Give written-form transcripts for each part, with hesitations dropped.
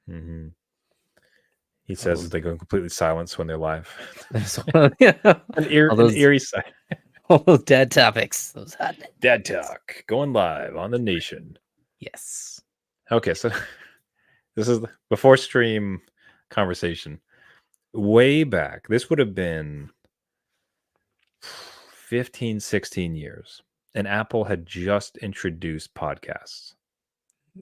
Hmm. He All says that those, they go completely silent when they're live. yeah, an all those, eerie sight. all those dad topics. Those hot. Dad talk going live on the Nation. Yes. Okay, so this is before stream conversation. Way back, this would have been 15, 16 years, and Apple had just introduced podcasts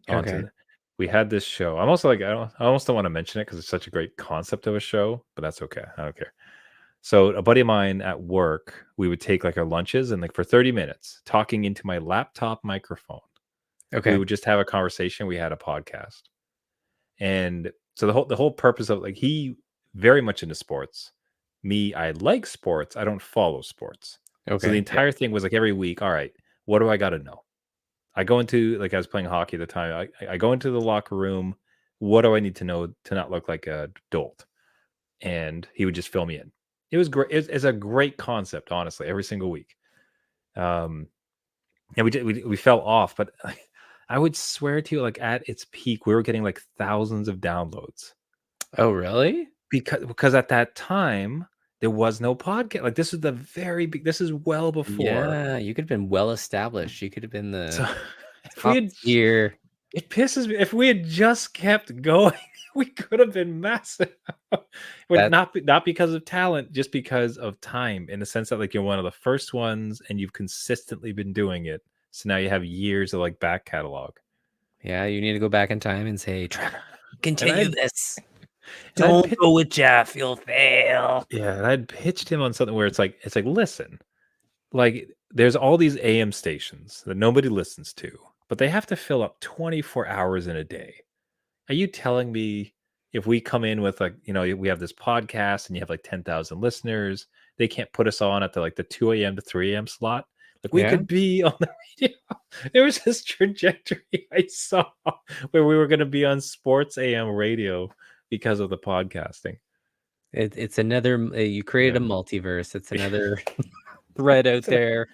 onto Okay. the, we had this show. I'm also like, I almost don't want to mention it because it's such a great concept of a show, but that's okay. I don't care. So a buddy of mine at work, we would take like our lunches and like for 30 minutes talking into my laptop microphone, we Okay. would just have a conversation. We had a podcast. And so the whole purpose of like he very much into sports. Me, I like sports. I don't follow sports. So the Okay. Yeah. entire thing was like every week, all right, what do I got to know? I go into like I was playing hockey at the time. I go into the locker room. What do I need to know to not look like a dolt? And he would just fill me in. It was great. It's a great concept, honestly. Every single week, um, and we fell off, but I would swear to you, like at its peak, we were getting like thousands of downloads Oh, really? because at that time there was no podcast. Like this is the very big. This is well before. Yeah, you could have been well established. You could have been So the if we top had tier. It pisses me. If we had just kept going, we could have been massive. But That not because of talent, just because of time. In the sense that like you're one of the first ones, and you've consistently been doing it. So now you have years of like back catalog. Yeah, you need to go back in time and say, Trevor, And continue this. I'd Don't go with Jeff. You'll fail. yeah, and I'd pitched him on something where it's like listen, like there's all these AM stations that nobody listens to, but they have to fill up 24 hours in a day. Are you telling me if we come in with like, we have this podcast and you have like 10,000 listeners, they can't put us on at the 2 a.m. to 3 a.m. slot? Like we Yeah. could be on the radio. There was this trajectory I saw where we were going to be on sports AM radio because of the podcasting. It's another, you created Yeah. a multiverse. It's another thread out It's that, there.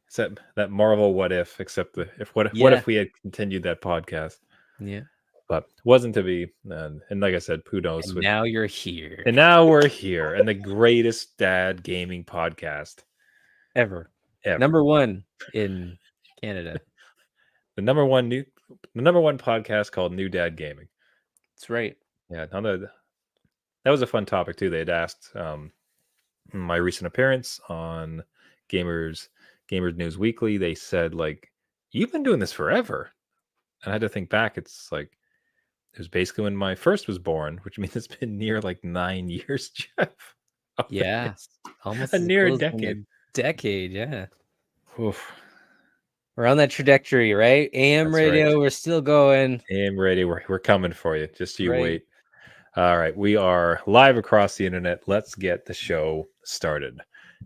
it's that Marvel what if, except what Yeah. if we had continued that podcast? Yeah. But wasn't to be. And like I said, who knows And what. now you're here. And now we're here and the greatest dad gaming podcast Ever. ever. Number one in Canada. The number one podcast called New Dad Gaming. That's right. Yeah, that was a fun topic too. They had asked my recent appearance on Gamers News Weekly. They said like, "You've been doing this forever," and I had to think back. It's like it was basically when my first was born, which means it's been near like 9 years, Jeff. Of Yeah. this. Almost A as near close in decade. a decade. Yeah. Oof. We're on that trajectory, right? AM That's right. radio, we're still going. AM radio, we're coming for you. Just you Right. wait. All right, we are live across the internet. Let's get the show started.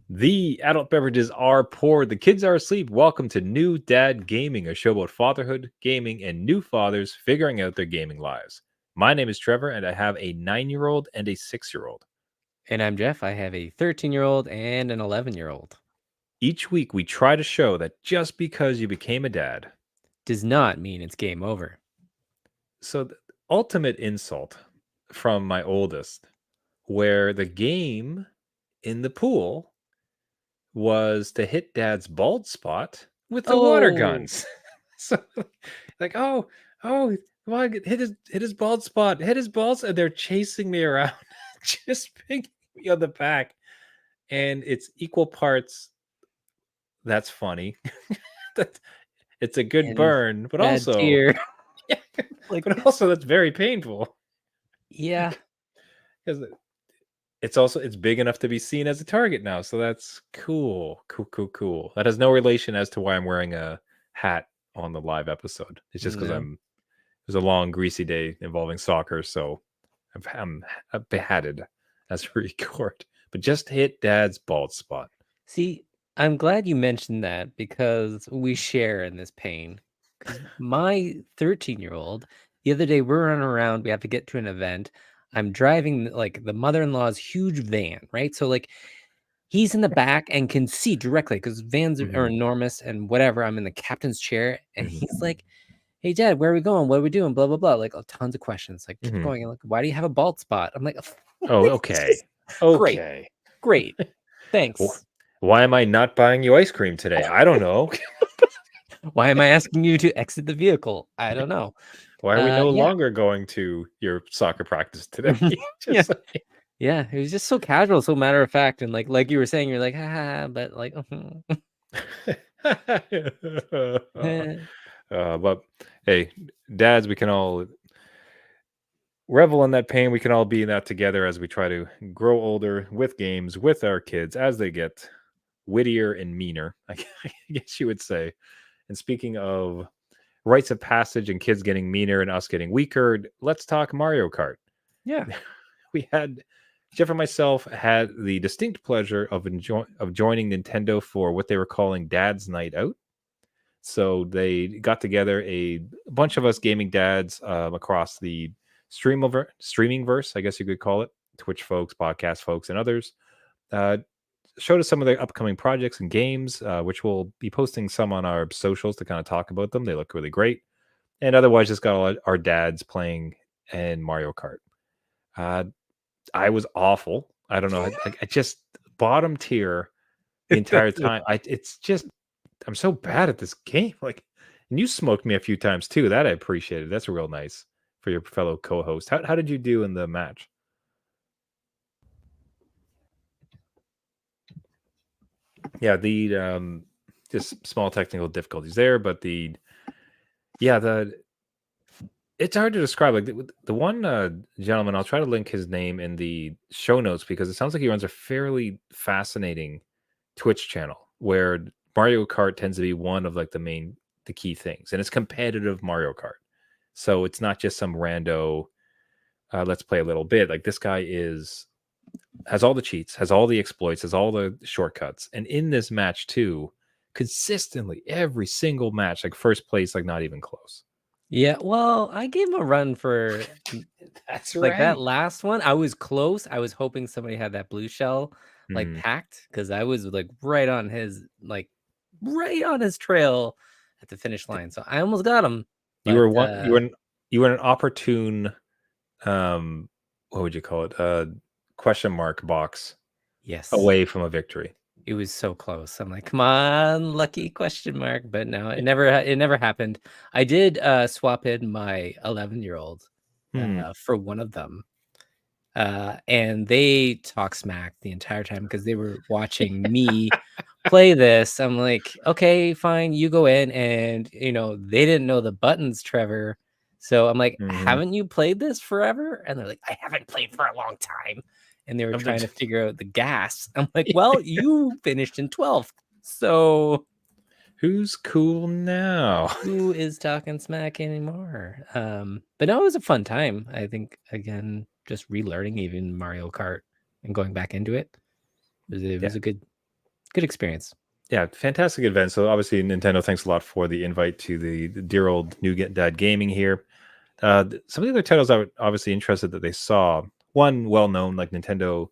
The adult beverages are poured. The kids are asleep. Welcome to New Dad Gaming, a show about fatherhood, gaming, and new fathers figuring out their gaming lives. My name is Trevor, and I have a 9-year-old and a 6-year-old. And I'm Jeff. I have a 13-year-old and an 11-year-old. Each week, we try to show that just because you became a dad Does not mean it's game over. So the ultimate insult from my oldest, where the game in the pool was to hit dad's bald spot with the water Oh, guns. So like, oh, come on, hit his bald spot, hit his balls, and they're chasing me around, just picking me on the back. And it's equal parts. That's funny. that it's a good and burn, but bad also, tear. yeah, Like, but also that's very painful. yeah. Because it's big enough to be seen as a target now, so that's cool. That has no relation as to why I'm wearing a hat on the live episode. It's just because No. it was a long greasy day involving soccer, so I'm behatted as we record. But just hit dad's bald spot. See, I'm glad you mentioned that because we share in this pain. 'Cause my 13-year-old, the other day we're running around, we have to get to an event. I'm driving like the mother-in-law's huge van, right? So like he's in the back and can see directly because vans are Mhm, enormous and whatever. I'm in the captain's chair and mhm. he's like, hey dad, where are we going? What are we doing? Blah blah blah. Like tons of questions. Like keep Mhm. going. And like, why do you have a bald spot? I'm like, Oh, it's okay. just great, Okay. great. Wh- Thanks. Why am I not buying you ice cream today? I don't know. Why am I asking you to exit the vehicle? I don't know. Why are we no Yeah. longer going to your soccer practice today? Yeah. Just like, Yeah. It was just so casual, so matter of fact. And like you were saying, you're like, haha, but like but hey, dads, we can all revel in that pain. We can all be in that together as we try to grow older with games with our kids as they get wittier and meaner, I guess you would say. And speaking of rites of passage and kids getting meaner and us getting weaker, let's talk Mario Kart. yeah. We had Jeff and myself had the distinct pleasure of joining Nintendo for what they were calling Dad's Night Out. So they got together a bunch of us gaming dads across the streaming verse, I guess you could call it, Twitch folks, podcast folks, and others. Uh, Showed us some of their upcoming projects and games, which we'll be posting some on our socials to kind of talk about them. They look really great. And otherwise, just got all our dads playing in Mario Kart. I was awful. I don't know. I just bottom tier the entire time. It's just I'm so bad at this game. Like, and you smoked me a few times too. That I appreciated. That's real nice for your fellow co-host. How did you do in the match? Yeah, the just small technical difficulties there, but the it's hard to describe. Like the one gentleman, I'll try to link his name in the show notes because it sounds like he runs a fairly fascinating Twitch channel where Mario Kart tends to be one of like the key things, and it's competitive Mario Kart. So it's not just some rando. Let's play a little bit. Like this guy has all the cheats, has all the exploits, has all the shortcuts, and in this match too, consistently every single match, like first place, like not even close. Yeah, well, I gave him a run for That's like that right. last one. I was close. I was hoping somebody had that blue shell like Mm. packed because I was like right on his trail at the finish line. So I almost got him. You But were one. You were an opportune. What would you call it? Question mark box yes, away from a victory. it was so close. I'm like, come on, lucky question mark. But no, it never happened. I did swap in my 11-year-old Hmm. for one of them. And they talk smack the entire time because they were watching me play this. I'm like, okay, fine, you go in, and they didn't know the buttons, Trevor. So I'm like, Mhm. haven't you played this forever? And they're like, I haven't played for a long time. And they were I'm trying to just- figure out the gas. I'm like, well, you finished in 12th. So Who's cool now? who is talking smack anymore? But no, it was a fun time. I think again, just relearning even Mario Kart and going back into it. It was Yeah. a good experience. Yeah, fantastic event. So obviously, Nintendo, thanks a lot for the invite to the dear old new dad gaming here. Some of the other titles I was obviously interested that they saw. One well known like Nintendo,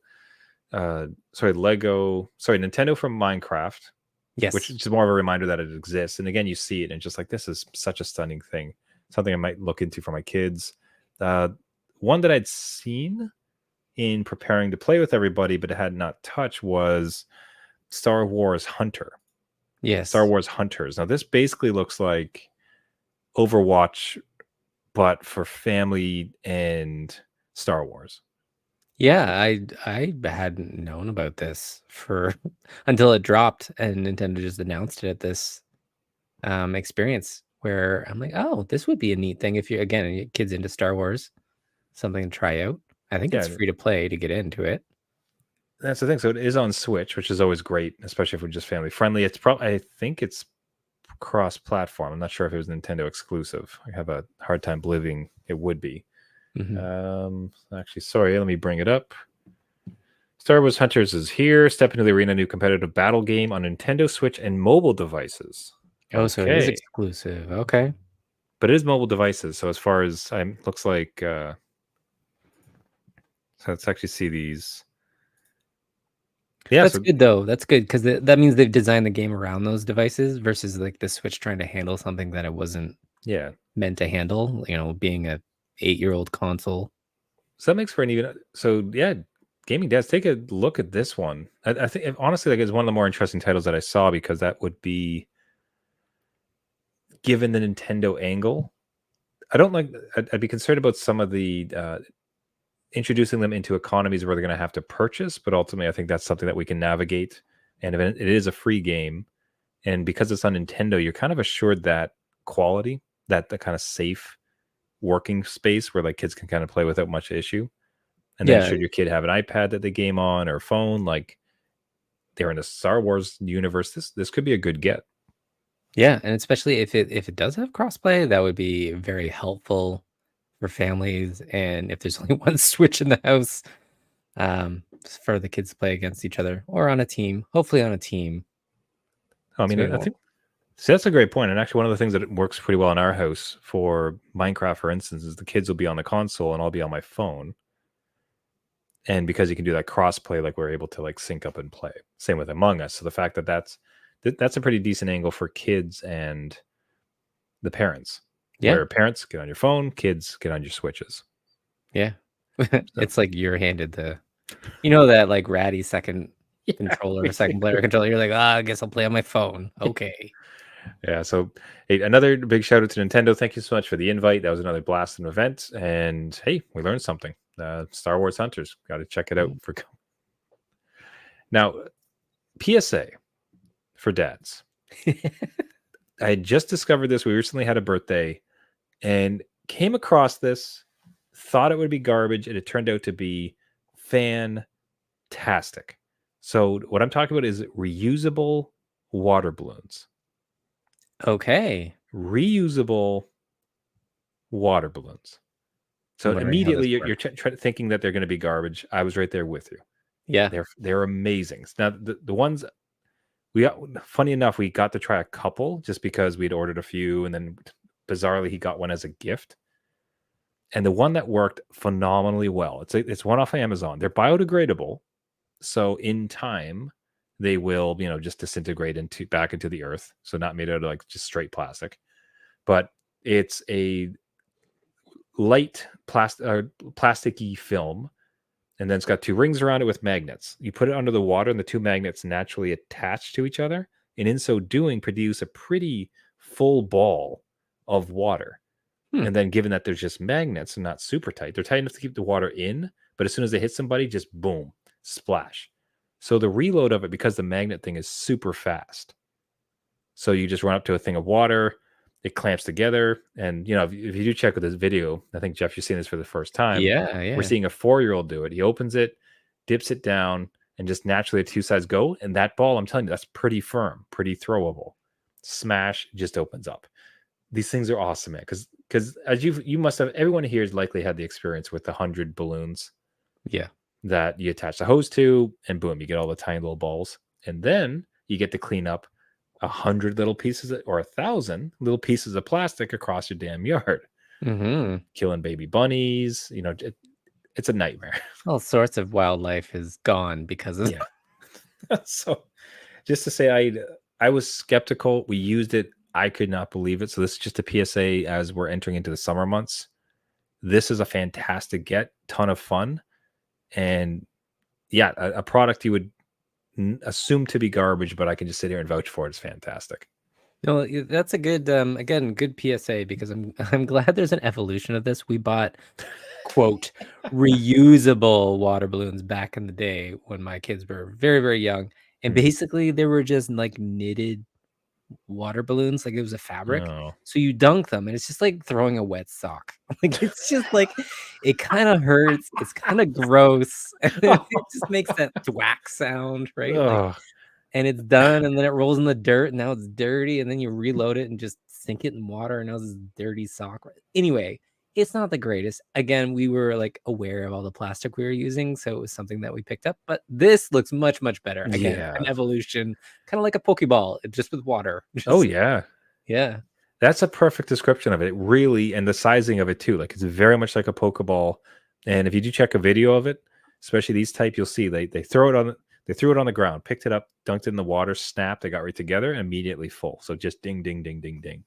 Nintendo from Minecraft, which Yes. is more of a reminder that it exists. And again, you see it and just like this is such a stunning thing, something I might look into for my kids. One that I'd seen in preparing to play with everybody, but had not touched was Star Wars Hunter. Yes. Star Wars Hunters. Now, this basically looks like Overwatch, but for family and Star Wars. Yeah, I hadn't known about this for until it dropped and Nintendo just announced it at this experience where I'm like, oh, this would be a neat thing if you again your kids into Star Wars, something to try out. I think it's Yeah, free to play to get into it. that's the thing. So it is on Switch, which is always great, especially if we're just family friendly. It's probably, I think it's cross-platform. I'm not sure if it was Nintendo exclusive. I have a hard time believing it would be. Actually, sorry, let me bring it up. Star Wars Hunters is here. Step into the arena, new competitive battle game on Nintendo Switch and mobile devices. Oh, so it is Okay, exclusive. Okay. but it is mobile devices. So as far as looks like, so let's actually see these. Yeah, That's so good though. That's good because that means they've designed the game around those devices versus like the Switch trying to handle something that it wasn't. yeah, meant to handle, being a 8-year-old console. So that makes for an even. So yeah, gaming dads, take a look at this one. I think honestly, like, it's one of the more interesting titles that I saw, because that would be, given the Nintendo angle. I don't like. I'd be concerned about some of the introducing them into economies where they're going to have to purchase, but ultimately, I think that's something that we can navigate. And if it is a free game, and because it's on Nintendo, you're kind of assured that quality, that the kind of safe working space where like kids can kind of play without much issue. And then Yeah, should your kid have an iPad that they game on, or a phone, like they're in the Star Wars universe, this could be a good get. yeah, and especially if it does have crossplay, that would be very helpful for families, and if there's only one Switch in the house, for the kids to play against each other or on a team, hopefully on a team, I so mean, we I won't. think, so that's a great point. And actually, one of the things that works pretty well in our house for Minecraft, for instance, is the kids will be on the console and I'll be on my phone. And because you can do that crossplay, like we're able to like sync up and play. Same with Among Us. So the fact that that's a pretty decent angle for kids and the parents, Yeah, where parents get on your phone, kids get on your Switches. yeah. So It's like you're handed that, like, ratty second yeah, controller, second player basically. controller, you're like, I guess I'll play on my phone. Okay." Yeah. So hey, another big shout out to Nintendo. Thank you so much for the invite. That was another blast and event. And hey, we learned something. Star Wars Hunters. Got to check it out Mm. for now. PSA for dads. I had just discovered this. We recently had a birthday and came across this, thought it would be garbage, and it turned out to be fantastic. So what I'm talking about is reusable water balloons. Okay. Reusable water balloons. I'm So wondering how this immediately you're works. thinking that they're going to be garbage. I was right there with you. Yeah. They're amazing. Now the ones we got, funny enough, we got to try a couple just because we'd ordered a few, and then bizarrely he got one as a gift. And the one that worked phenomenally well. It's one off Amazon. They're biodegradable, so in time they will just disintegrate back into the earth. So not made out of like just straight plastic, but it's a light plasticky film, and then it's got two rings around it with magnets. You put it under the water, and the two magnets naturally attach to each other, and in so doing, produce a pretty full ball of water. Hmm. And then, given that there's just magnets and not super tight, they're tight enough to keep the water in, but as soon as they hit somebody, just boom, splash. So the reload of it, because the magnet thing is super fast. So you just run up to a thing of water, it clamps together. And, if you do check with this video, I think, Jeff, you're seeing this for the first time. Yeah, We're yeah. seeing a 4-year-old do it. He opens it, dips it down, and just naturally the two sides go. And that ball, I'm telling you, that's pretty firm, pretty throwable. Smash, just opens up. These things are awesome, man. Because as you must have, everyone here has likely had the experience with the 100 balloons Yeah. that you attach the hose to, and boom, you get all the tiny little balls. And then you get to clean up 100 little pieces or 1,000 little pieces of plastic across your damn yard, Mhm. killing baby bunnies. It's a nightmare. All sorts of wildlife is gone because of Yeah. So just to say, I was skeptical. We used it. I could not believe it. So this is just a PSA as we're entering into the summer months. This is a fantastic get, ton of fun, and yeah, a product you would assume to be garbage, but I can just sit here and vouch for it. It's fantastic. No, that's a good, again, good PSA, because I'm glad there's an evolution of this. We bought, quote, reusable water balloons back in the day when my kids were very, very young, and Mm. basically they were just like knitted water balloons, like it was a fabric. No. So you dunk them and it's just like throwing a wet sock. Like it's just like it kind of hurts. It's kind of gross. And it just makes that thwack sound, right? Like, Oh, and it's done, and then it rolls in the dirt, and now it's dirty, and then you reload it and just sink it in water, and now this dirty sock. Anyway, it's not the greatest. Again, we were like aware of all the plastic we were using, so it was something that we picked up. But this looks much, much better. Again, an yeah. evolution, kind of like a Pokeball, just with water. Oh, Just yeah. yeah. That's a perfect description of it. It really, and the sizing of it too. Like, it's very much like a Pokeball. And if you do check a video of it, especially these type, you'll see they threw it on the ground, picked it up, dunked it in the water, snapped, they got right together, and immediately full. So just ding, ding, ding, ding, ding.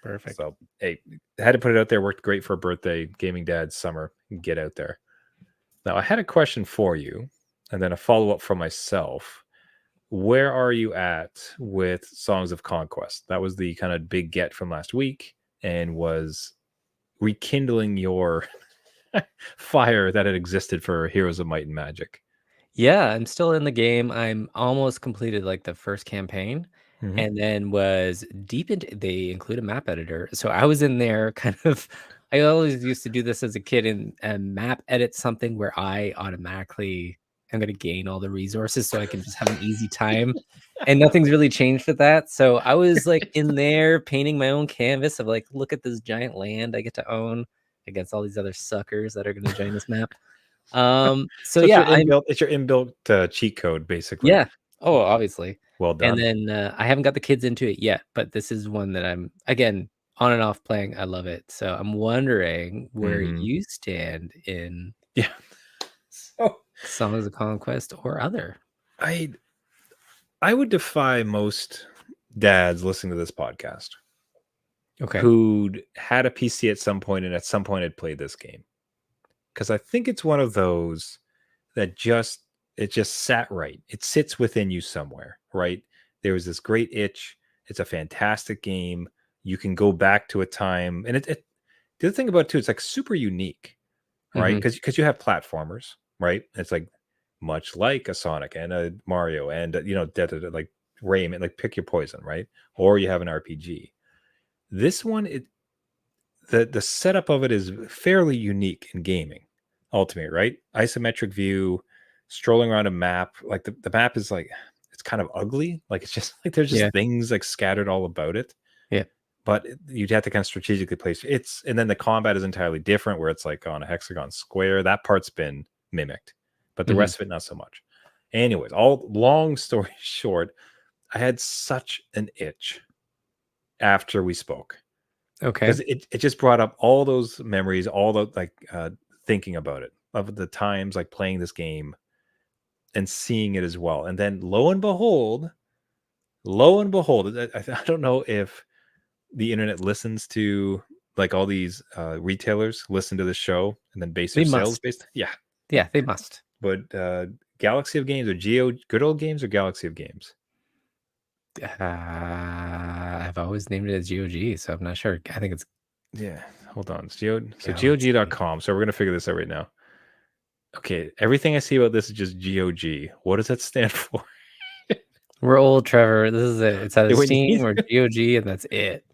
Perfect. So, hey, had to put it out there. Worked great for a birthday. Gaming Dad summer. Get out there. Now, I had a question for you, and then a follow up from myself. Where are you at with Songs of Conquest? That was the kind of big get from last week, and was rekindling your fire that had existed for Heroes of Might and Magic. Yeah, I'm still in the game. I'm almost completed like the first campaign Mhm. and then was deep into they include a map editor. So I was in there kind of I always used to do this as a kid and map edit something where I automatically am going to gain all the resources so I can just have an easy time. And nothing's really changed with that. So I was like in there painting my own canvas of like, look at this giant land I get to own against all these other suckers that are going to join this map. So So yeah, I'm it's your inbuilt cheat code, basically. yeah. Oh, obviously. Well And done. then, I haven't got the kids into it yet, but this is one that I'm again, on and off playing, I love it. So I'm wondering where Mhm. you stand in Yeah. So Songs of Conquest or other. I I would defy most dads listening to this podcast Okay. who'd had a PC at some point and at some point had played this game. Because I think it's one of those that it just sat right. It sits within you somewhere, right? There was this great itch. It's a fantastic game. You can go back to a time, and the other thing about it too, it's like super unique, right? Mhm. Because you have platformers, right? It's like much like a Sonic and a Mario and like Rayman, like pick your poison, right? Or you have an RPG. This one, the setup of it is fairly unique in gaming, ultimately, right? Isometric view, strolling around a map, like the map is like it's kind of ugly, like it's just like there's Yeah. just things like scattered all about it. Yeah. But you'd have to kind of strategically place it's, and then the combat is entirely different, where it's like on a hexagon square. That part's been mimicked, but the Mhm. rest of it not so much. Anyways, all long story short, I had such an itch after we spoke Okay. because it just brought up all those memories, all the like thinking about it of the times like playing this game and seeing it as well. And then lo and behold, I don't know if the internet listens to like all these retailers listen to the show and then base their They sales must. based. Yeah, Yeah, they must. but Galaxy of Games or Geo Good Old Games or Galaxy of Games. I've always named it as GOG, so I'm not sure. I think it's Yeah, hold on. It's Geo, so Galaxy. GOG.com. So we're gonna figure this out right now. Okay, everything I see about this is just GOG. What does that stand for? We're old, Trevor. This is it. It's either We Steam need or GOG, and that's it.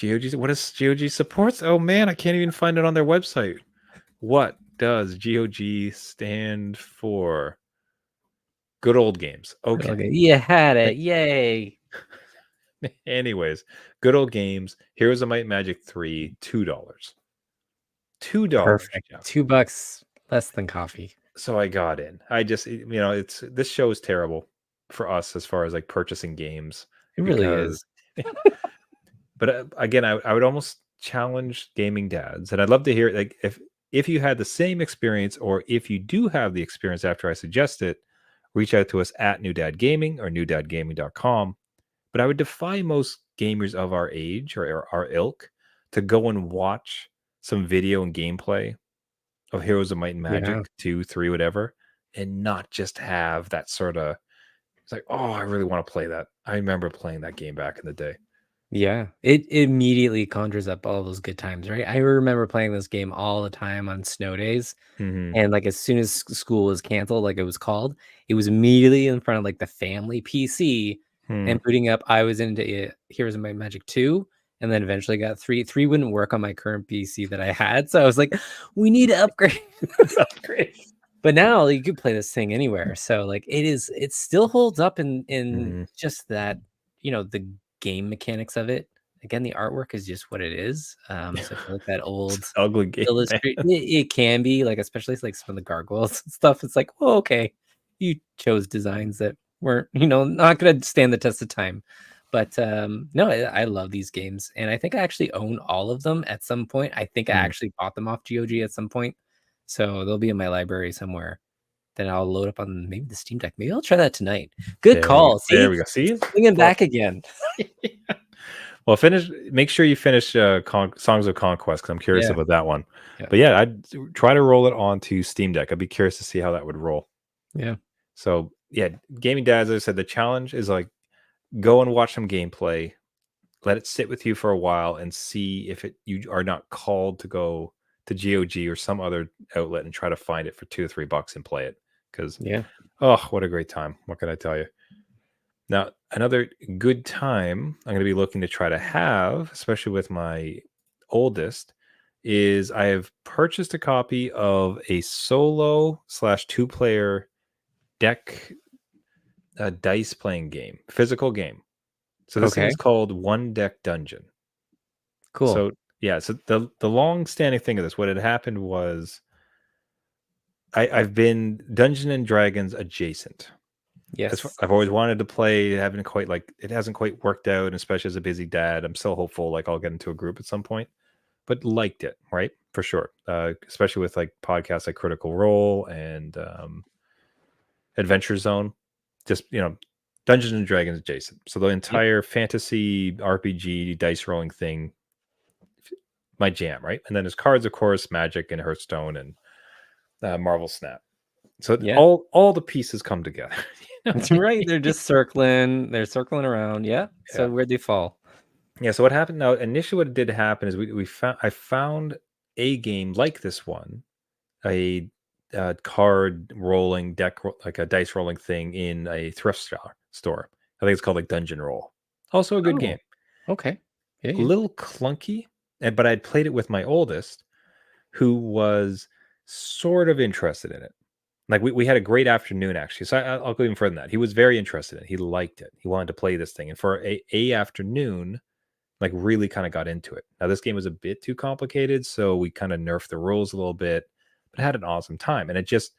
GOG. What does GOG supports? Oh man, I can't even find it on their website. What does GOG stand for? Good old games. Okay. Okay. You had it. Yay. Anyways, good old games. Heroes of Might and Magic 3, $2. $2, Perfect. Jeff. $2 less than coffee. So I got in. I just, it's this show is terrible for us as far as like purchasing games It really because, is. but again, I would almost challenge gaming dads, and I'd love to hear like if you had the same experience, or if you do have the experience after I suggest it, reach out to us at New Dad Gaming or newdadgaming.com. But I would defy most gamers of our age or our ilk to go and watch some video and gameplay of Heroes of Might and Yeah. Magic 2, 3, whatever, and not just have that sort of it's like, oh, I really want to play that. I remember playing that game back in the day. Yeah. It immediately conjures up all those good times, right? I remember playing this game all the time on snow days. Hmm. And like as soon as school was canceled, like it was called, it was immediately in front of like the family PC Hmm. and booting up. I was into Heroes of Might and Magic 2, and then eventually got 3. 3 wouldn't work on my current PC that I had. So I was like, we need to upgrade. Great. But now you could play this thing anywhere. So like it still holds up in Hmm. just that, the game mechanics of it. Again, the artwork is just what it is. So I feel like that It's old an ugly game, man. illustrate it can be like, especially like some of the gargoyles and stuff. It's like, oh, okay, you chose designs that weren't, not gonna stand the test of time. But no, I love these games, and I think I actually own all of them at some point. I think I Hmm. actually bought them off GOG at some point. So they'll be in my library somewhere. Then I'll load up on maybe the Steam Deck. Maybe I'll try that tonight. Good There we go. call. There See, we go. See, bringing well, back again. Well, finish. Make sure you finish Songs of Conquest because I'm curious Yeah. about that one. Yeah. But yeah, I'd try to roll it onto Steam Deck. I'd be curious to see how that would roll. Yeah. So yeah, Gaming Dads, as I said, the challenge is like go and watch some gameplay, let it sit with you for a while, and see if you are not called to go to GOG or some other outlet and try to find it for $2 or $3 and play it. Because Yeah. oh, what a great time! What can I tell you? Now, another good time I'm going to be looking to try to have, especially with my oldest, is I have purchased a copy of a solo / 2-player deck dice playing game, physical game. So this thing Okay. is called One Deck Dungeon. Cool. So yeah, so the long standing thing of this, what had happened was I've been Dungeon and Dragons adjacent. Yes. I've always wanted to play. It hasn't quite worked out, especially as a busy dad. I'm still hopeful like I'll get into a group at some point, but liked it, right? For sure. Especially with like podcasts like Critical Role and Adventure Zone. Just, Dungeons and Dragons adjacent. So the Yep. entire fantasy RPG dice rolling thing, my jam, right? And then there's cards, of course, Magic and Hearthstone and Marvel Snap. So Yeah. all the pieces come together. That's right. They're just circling. They're circling around. Yeah. So Yeah. where'd they fall? Yeah. So what happened now? Initially, what did happen is I found a game like this one, a card rolling like a dice rolling thing in a thrift store. I think it's called like Dungeon Roll. Also a good Oh, game. okay. Yeah. A Yeah. little clunky, but I'd played it with my oldest, who was sort of interested in it. Like we had a great afternoon actually. So I'll go even further than that. He was very interested in it. He liked it. He wanted to play this thing, and for a afternoon, like really kind of got into it. Now this game was a bit too complicated, so we kind of nerfed the rules a little bit, but had an awesome time. And it just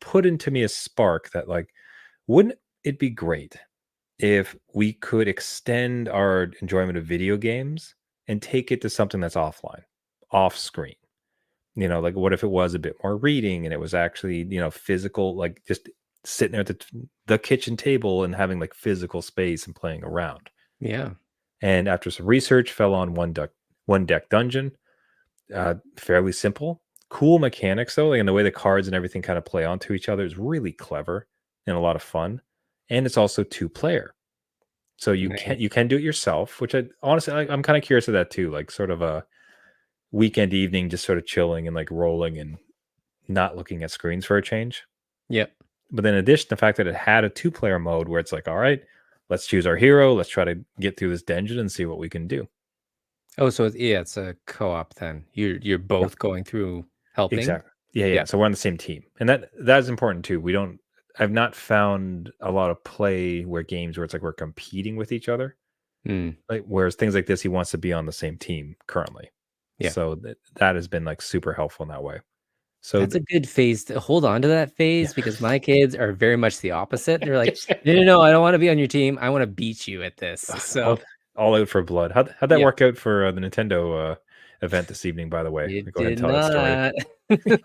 put into me a spark that like, wouldn't it be great if we could extend our enjoyment of video games and take it to something that's offline, off screen? Like what if it was a bit more reading and it was actually, physical, like just sitting there at the kitchen table and having like physical space and playing around. Yeah. And after some research, fell on One Deck Dungeon. Fairly simple, cool mechanics though, like, and the way the cards and everything kind of play onto each other is really clever and a lot of fun. And it's also 2-player, so Nice. you can do it yourself, which I honestly I'm kind of curious of that too, like sort of a weekend evening, just sort of chilling and like rolling and not looking at screens for a change. Yep. But then in addition, the fact that it had a 2-player mode where it's like, all right, let's choose our hero, let's try to get through this dungeon and see what we can do. Oh, so it's a co-op then. You're Yep. both going through helping? Exactly. Yeah, yeah. Yeah. So we're on the same team, and that's important too. I've not found a lot of play where games where it's like we're competing with each other. Mm, Like whereas things like this, he wants to be on the same team currently. yeah. So that has been like super helpful in that way. So That's a good phase to hold on to that yeah. phase because my kids are very much the opposite. They're like, no, no, no, I don't want to be on your team. I want to beat you at this. So all out for blood. How'd that yeah, work out for the Nintendo event this evening? By the way, it go ahead and did tell that story. not.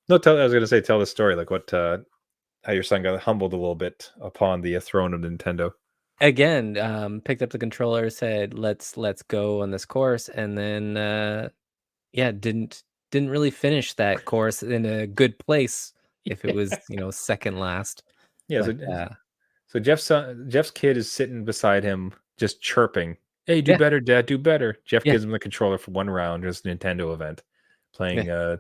No, I was going to say tell the story, like what how your son got humbled a little bit upon the throne of Nintendo. Again, picked up the controller, said, let's go on this course, and then yeah, didn't really finish that course in a good place if it was, second last. Yeah, But so Jeff's kid is sitting beside him, just chirping, "Hey, do yeah, better, Dad, do better." Jeff yeah, gives him the controller for one round, just a Nintendo event, yeah. playing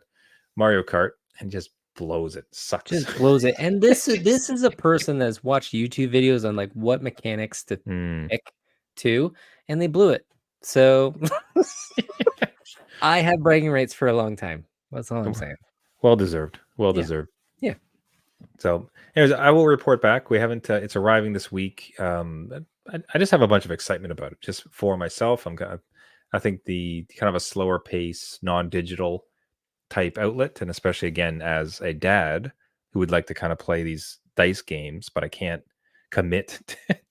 Mario Kart, and just blows it. Sucks. Just blows it. And this is a person that's watched YouTube videos on like what mechanics to Mm. pick too, and they blew it. So I have bragging rights for a long time. That's all I'm saying. Well deserved. Well Yeah. deserved. Yeah. So, anyways, I will report back. We haven't. It's arriving this week. I just have a bunch of excitement about it, just for myself. I think the kind of a slower pace, non-digital type outlet, and especially again as a dad who would like to kind of play these dice games, but I can't commit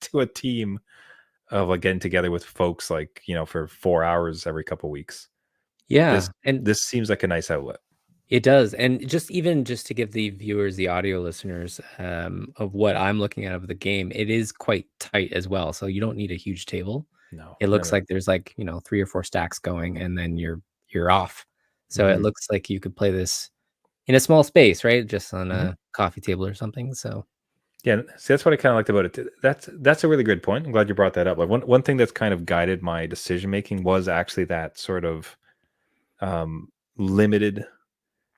to a team of like getting together with folks like for 4 hours every couple weeks. Yeah. This And this seems like a nice outlet. It does, and just to give the viewers, the audio listeners, of what I'm looking at of the game, it is quite tight as well, so you don't need a huge table. No, It no, looks no. like there's, like, 3 or 4 stacks going, and then you're off. So it Mhm. looks like you could play this in a small space, right? Just on Mhm. a coffee table or something, so Yeah, see, that's what I kinda liked about it too. That's a really good point. I'm glad you brought that up. Like, one thing that's kind of guided my decision making was actually that sort of, limited yeah.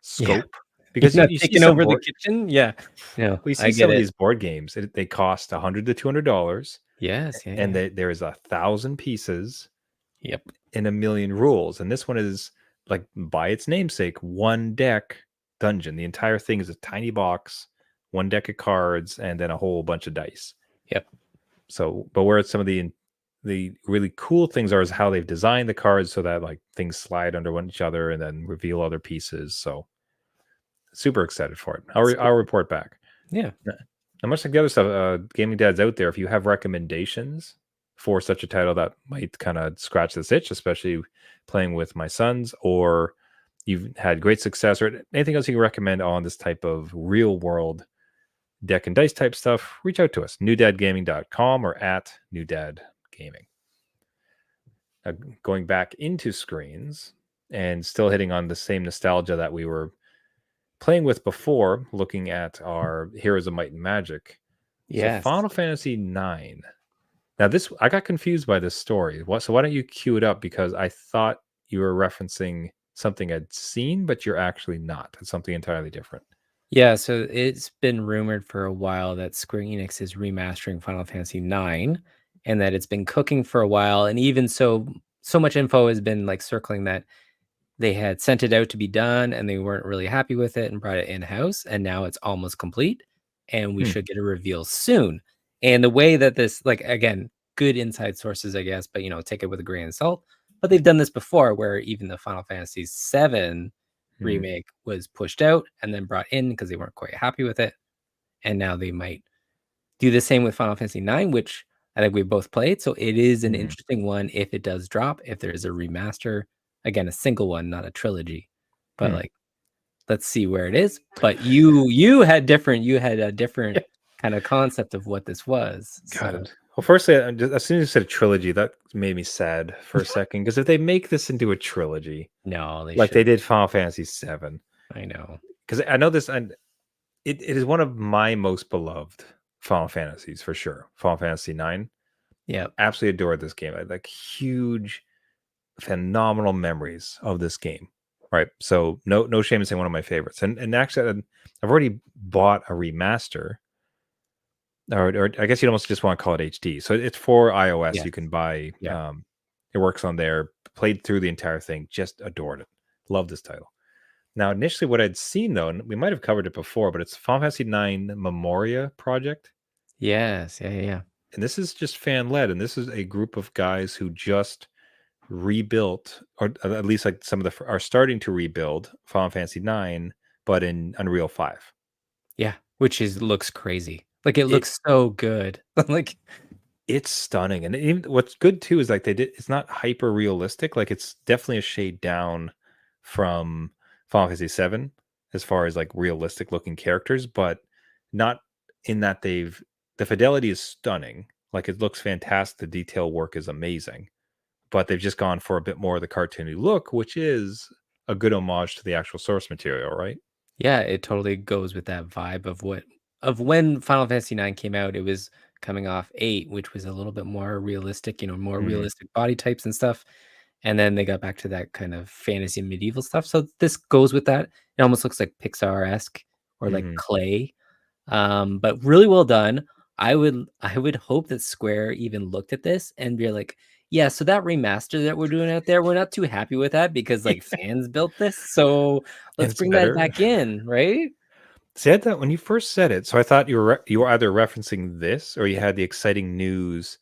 scope, You're because not you see taking some over the board kitchen? Yeah. No, well, you I see get some of it. these board games, they cost 100 to $200, Yes, yeah, and yeah. there is 1,000 pieces Yep. and a million rules, and this one is, like, by its namesake, 1 deck dungeon. The entire thing is a tiny box, 1 deck of cards, and then a whole bunch of dice. Yep. So, but where some of the really cool things are is how they've designed the cards so that, like, things slide under one each other and then reveal other pieces. So super excited for it. I'll report back. Yeah. Yeah. And much like the other stuff, gaming dads out there, if you have recommendations for such a title that might kind of scratch this itch, especially playing with my sons, or you've had great success, or anything else you can recommend on this type of real world deck and dice type stuff, reach out to us, newdadgaming.com or at newdadgaming. Now, going back into screens and still hitting on the same nostalgia that we were playing with before, looking at our Heroes of Might and Magic. So Yes. Final Fantasy 9. Now this I got confused by this story. So why don't you cue it up, because I thought you were referencing something I'd seen, but you're actually not. It's something entirely different. Yeah, so it's been rumored for a while that Square Enix is remastering Final Fantasy IX, and that it's been cooking for a while, and even so much info has been, like, circling that they had sent it out to be done, and they weren't really happy with it and brought it in-house, and now it's almost complete, and we Hmm. should get a reveal soon. And the way that this, like, again, good inside sources, I guess, but, take it with a grain of salt. But they've done this before where even the Final Fantasy VII Hmm. remake was pushed out and then brought in because they weren't quite happy with it. And now they might do the same with Final Fantasy IX, which I think we both played. So it is an Hmm. interesting one if it does drop, if there is a remaster. Again, a single one, not a trilogy. But, Hmm. like, let's see where it is. But you had a different kind of concept of what this was. So God. Well, firstly, as soon as you said a trilogy, that made me sad for a second. Because if they make this into a trilogy, no, they like should. they did Final Fantasy VII, I know. because I know this, and it is one of my most beloved Final Fantasies for sure. Final Fantasy 9. Yeah. Absolutely adored this game. I had, like, huge, phenomenal memories of this game. Right. So no shame in saying one of my favorites. And actually, I've already bought a remaster, or I guess you'd almost just want to call it HD. So it's for iOS. Yes. You can buy. Yeah. It works on there. Played through the entire thing. Just adored it. Love this title. Now, initially, what I'd seen though, and we might have covered it before, but it's Final Fantasy 9 Memoria project, Yes. Yeah. Yeah. Yeah. and this is just fan led, and this is a group of guys who just rebuilt, or at least, like, some of the are starting to rebuild Final Fantasy 9, but in Unreal 5. Yeah, which is looks crazy. Like, it It looks so good. Like, it's stunning, and even what's good too is, like, it's not hyper realistic. Like, it's definitely a shade down from Final Fantasy 7 as far as, like, realistic looking characters, but not in that the fidelity is stunning. Like, it looks fantastic. The detail work is amazing, but they've just gone for a bit more of the cartoony look, which is a good homage to the actual source material, right? yeah, it totally goes with that vibe of when Final Fantasy IX came out. It was coming off 8, which was a little bit more realistic, more Mhm. realistic body types and stuff, and then they got back to that kind of fantasy and medieval stuff, so this goes with that. It almost looks like Pixar-esque or like Mhm. clay. But really well done. I would hope that Square even looked at this and be like, yeah, so that remaster that we're doing out there, we're not too happy with that because, like, fans built this. So And let's it's bring that better. back in, right? Said that when you first said it, so I thought you were either referencing this, or you had the exciting news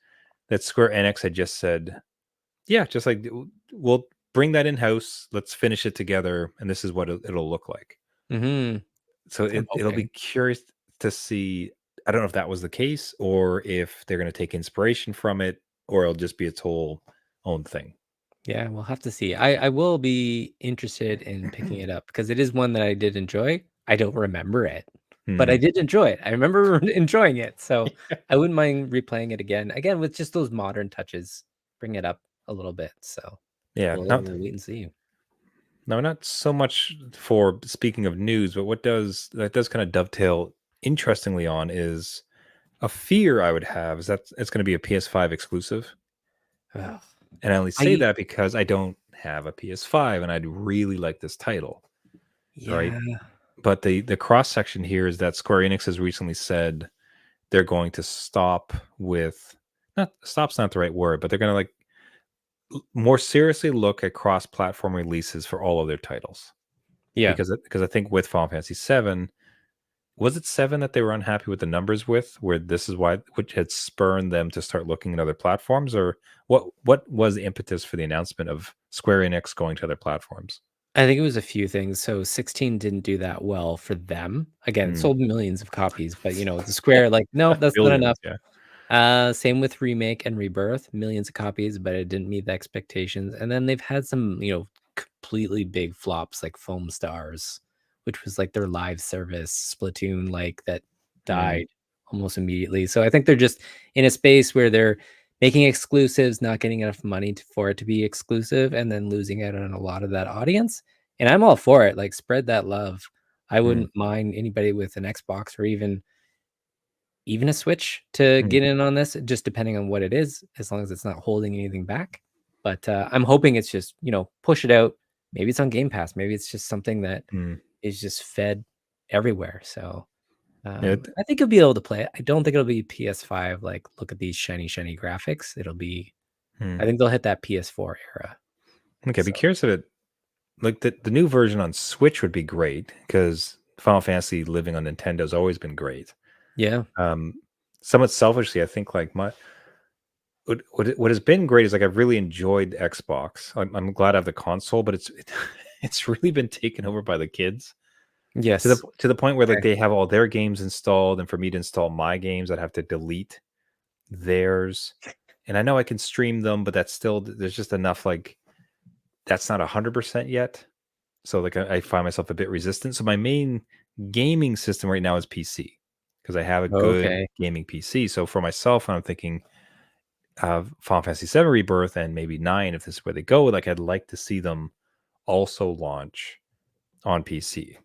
that Square Enix had just said, "Yeah, just like, we'll bring that in house. Let's finish it together, and this is what it'll look like." Mhm. So I'm it'll be hoping. curious to see. I don't know if that was the case, or if they're going to take inspiration from it, or it'll just be its whole own thing. Yeah, we'll have to see. I will be interested in picking it up because it is one that I did enjoy. I don't remember it, but I Hmm. did enjoy it. I remember enjoying it, so I wouldn't mind replaying it again. Again, with just those modern touches, bring it up a little bit. So Yeah, we'll wait and see. no, not so much for speaking of news, but what does that does kind of dovetail interestingly on is a fear I would have is that it's going to be a PS5 exclusive. Ugh. And I only say I that because I don't have a PS5 and I'd really like this title, right? Yeah. But the cross section here is that Square Enix has recently said they're going to stop with not stop's not the right word, but they're going to like more seriously look at cross-platform releases for all of their titles. Yeah. Because I think with Final Fantasy 7, was it 7 that they were unhappy with the numbers with, where this is why which had spurned them to start looking at other platforms, or what was the impetus for the announcement of Square Enix going to other platforms? I think it was a few things. So 16 didn't do that well for them. Again, it Mm. sold millions of copies, but the Square, like, no, that's not Billions, enough. yeah. Same with Remake and Rebirth, millions of copies, but it didn't meet the expectations. And then they've had some, completely big flops like Foam Stars, which was like their live service, Splatoon, like that Mm, died almost immediately. So I think they're just in a space where they're making exclusives, not getting enough money for it to be exclusive, and then losing out on a lot of that audience. And I'm all for it. Like, spread that love. I mm, wouldn't mind anybody with an Xbox or even a Switch to mm, get in on this, just depending on what it is, as long as it's not holding anything back. But I'm hoping it's just, push it out. Maybe it's on Game Pass. Maybe it's just something that mm. is just fed everywhere. So Yeah, I think you'll be able to play it. I don't think it'll be PS5. Like, look at these shiny, shiny graphics. I mm. think they'll hit that PS4 era. Okay, I'd be So curious if it like the new version on Switch would be great because Final Fantasy living on Nintendo has always been great. yeah, Um, somewhat selfishly, I think like what has been great is like I've really enjoyed Xbox. I'm glad I have the console, but it's really been taken over by the kids yes, to the point where like okay, they have all their games installed, and for me to install my games, I'd have to delete theirs. And I know I can stream them, but that's still there's just enough like that's not 100% yet. So like I find myself a bit resistant. So my main gaming system right now is PC because I have a good okay. gaming PC. So for myself, when I'm thinking of Final Fantasy 7 Rebirth and maybe 9, if this is where they go, like I'd like to see them also launch on PC.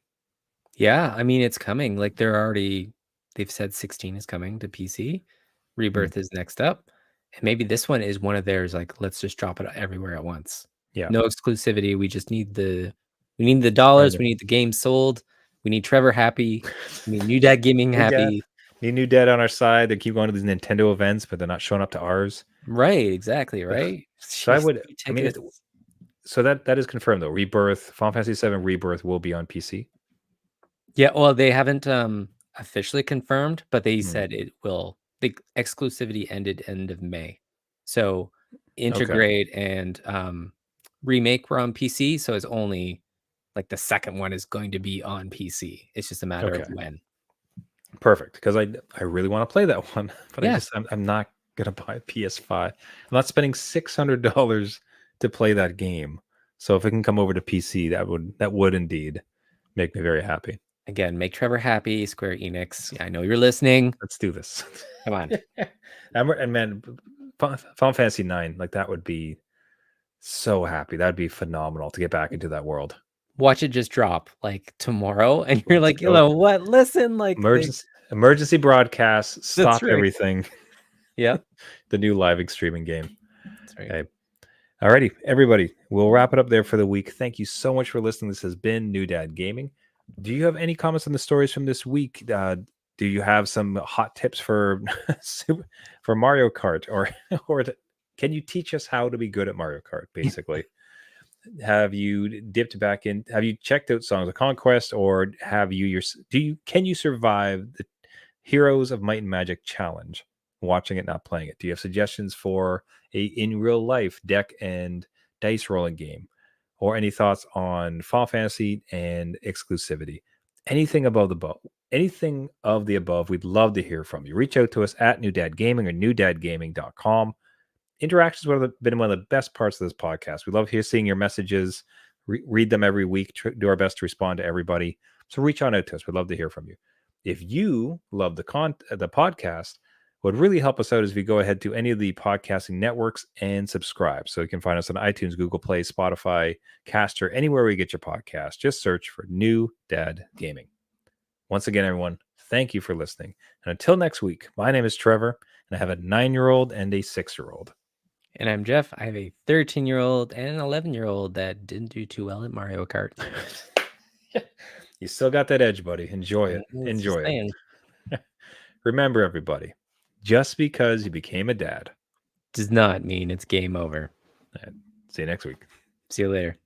Yeah, I mean, it's coming. Like, they've said 16 is coming to PC. Hmm. Rebirth is next up. And maybe this one is one of theirs, like, let's just drop it everywhere at once. Yeah. No exclusivity. We need the dollars. We need the game sold. We need Trevor happy. We need New Dad Gaming New dad, happy. new dad on our side. They keep going to these Nintendo events, but they're not showing up to ours. Right, exactly, Ugh. right? So I Jeez, would, free I mean, tickets. so that is confirmed though. Rebirth, Final Fantasy 7 Rebirth will be on PC. Yeah, well, they haven't officially confirmed, but they Hmm. said it will. The exclusivity ended end of May. So Okay. Integrate and Remake were on PC, so it's only like the second one is going to be on PC. It's just a matter of Okay. when. Perfect. Because I really want to play that one, but Yeah, I'm not gonna buy a PS5. I'm not spending $600 to play that game. So if it can come over to PC, that would indeed make me very happy. again, make Trevor happy, Square Enix. I know you're listening. Let's do this. Come on. And man, Final Fantasy 9, like that would be so happy. That'd be phenomenal to get back into that world. Watch it just drop like tomorrow, and you're Let's like, go. what? Listen, like Emergency broadcast, that's stop right. everything. Yeah, The new live streaming game. that's right. Okay. Alrighty, everybody. We'll wrap it up there for the week. Thank you so much for listening. This has been New Dad Gaming. Do you have any comments on the stories from this week? Do you have some hot tips for for Mario Kart, can you teach us how to be good at Mario Kart? Basically, have you dipped back in? Have you checked out Songs of Conquest, or have you can you survive the Heroes of Might and Magic challenge? Watching it, not playing it. Do you have suggestions for a in real life deck and dice rolling game, or any thoughts on Final Fantasy and exclusivity? Anything of the above, we'd love to hear from you. Reach out to us at New Dad Gaming or newdadgaming.com. Interactions have been one of the best parts of this podcast. We love seeing your messages, read them every week, do our best to respond to everybody. So reach on out to us. We'd love to hear from you. If you love the podcast, what would really help us out is if you go ahead to any of the podcasting networks and subscribe. So you can find us on iTunes, Google Play, Spotify, Caster, anywhere where you get your podcast. Just search for New Dad Gaming. Once again, everyone, thank you for listening. And until next week, my name is Trevor, and I have a 9-year-old and a 6-year-old. And I'm Jeff. I have a 13-year-old and an 11-year-old that didn't do too well at Mario Kart. You still got that edge, buddy. Enjoy it. Enjoy it. Remember, everybody, just because you became a dad does not mean it's game over. See you next week. See you later.